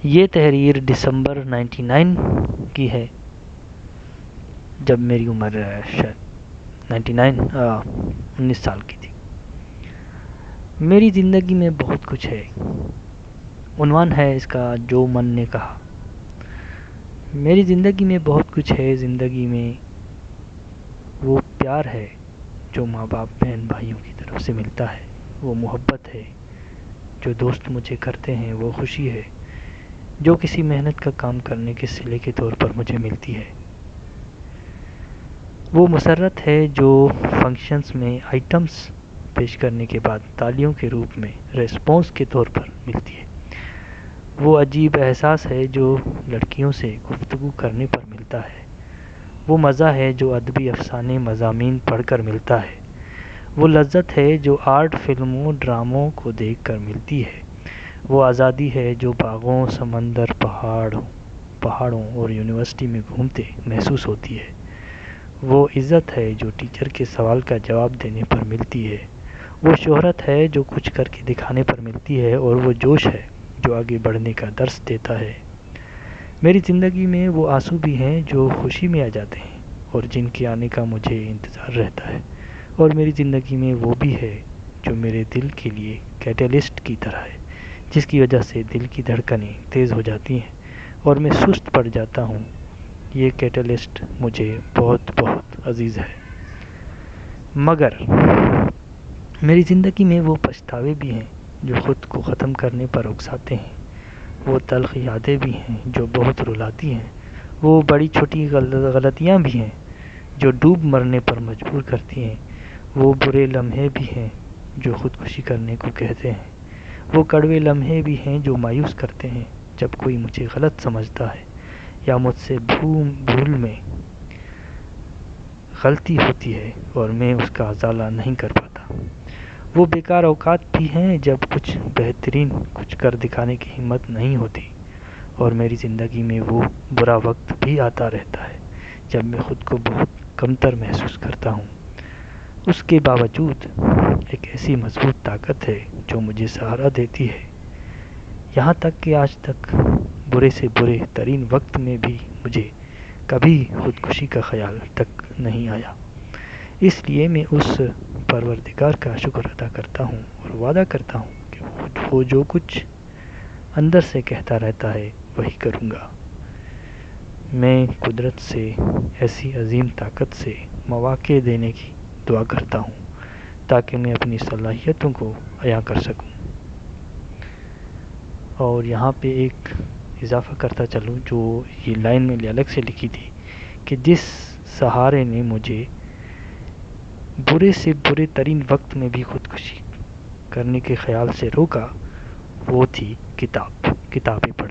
یہ تحریر دسمبر 99 کی ہے، جب میری عمر شاید 19 سال کی تھی۔ میری زندگی میں بہت کچھ ہے، عنوان ہے اس کا جو من نے کہا۔ میری زندگی میں بہت کچھ ہے، زندگی میں وہ پیار ہے جو ماں باپ بہن بھائیوں کی طرف سے ملتا ہے، وہ محبت ہے جو دوست مجھے کرتے ہیں، وہ خوشی ہے جو کسی محنت کا کام کرنے کے صلے کے طور پر مجھے ملتی ہے، وہ مسرت ہے جو فنکشنز میں آئٹمز پیش کرنے کے بعد تالیوں کے روپ میں ریسپانس کے طور پر ملتی ہے، وہ عجیب احساس ہے جو لڑکیوں سے گفتگو کرنے پر ملتا ہے، وہ مزہ ہے جو ادبی افسانے مضامین پڑھ کر ملتا ہے، وہ لذت ہے جو آرٹ فلموں ڈراموں کو دیکھ کر ملتی ہے، وہ آزادی ہے جو باغوں سمندر پہاڑوں اور یونیورسٹی میں گھومتے محسوس ہوتی ہے، وہ عزت ہے جو ٹیچر کے سوال کا جواب دینے پر ملتی ہے، وہ شہرت ہے جو کچھ کر کے دکھانے پر ملتی ہے، اور وہ جوش ہے جو آگے بڑھنے کا درس دیتا ہے۔ میری زندگی میں وہ آنسو بھی ہیں جو خوشی میں آ جاتے ہیں اور جن کے آنے کا مجھے انتظار رہتا ہے، اور میری زندگی میں وہ بھی ہے جو میرے دل کے لیے کیٹالسٹ کی طرح ہے، جس کی وجہ سے دل کی دھڑکنیں تیز ہو جاتی ہیں اور میں سست پڑ جاتا ہوں۔ یہ کیٹالسٹ مجھے بہت بہت عزیز ہے۔ مگر میری زندگی میں وہ پچھتاوے بھی ہیں جو خود کو ختم کرنے پر اکساتے ہیں، وہ تلخ یادیں بھی ہیں جو بہت رلاتی ہیں، وہ بڑی چھوٹی غلطیاں بھی ہیں جو ڈوب مرنے پر مجبور کرتی ہیں، وہ برے لمحے بھی ہیں جو خودکشی کرنے کو کہتے ہیں، وہ کڑوے لمحے بھی ہیں جو مایوس کرتے ہیں جب کوئی مجھے غلط سمجھتا ہے یا مجھ سے بھول میں غلطی ہوتی ہے اور میں اس کا ازالہ نہیں کر پاتا، وہ بیکار اوقات بھی ہیں جب کچھ بہترین کچھ کر دکھانے کی ہمت نہیں ہوتی، اور میری زندگی میں وہ برا وقت بھی آتا رہتا ہے جب میں خود کو بہت کمتر محسوس کرتا ہوں۔ اس کے باوجود ایک ایسی مضبوط طاقت ہے جو مجھے سہارا دیتی ہے، یہاں تک کہ آج تک برے سے برے ترین وقت میں بھی مجھے کبھی خودکشی کا خیال تک نہیں آیا۔ اس لیے میں اس پروردگار کا شکر ادا کرتا ہوں اور وعدہ کرتا ہوں کہ وہ جو کچھ اندر سے کہتا رہتا ہے وہی کروں گا۔ میں قدرت سے ایسی عظیم طاقت سے مواقع دینے کی دعا کرتا ہوں تاکہ میں اپنی صلاحیتوں کو عیاں کر سکوں۔ اور یہاں پہ ایک اضافہ کرتا چلوں جو یہ لائن میں نے الگ سے لکھی تھی کہ جس سہارے نے مجھے برے سے برے ترین وقت میں بھی خودکشی کرنے کے خیال سے روکا، وہ تھی کتابیں پڑھنا۔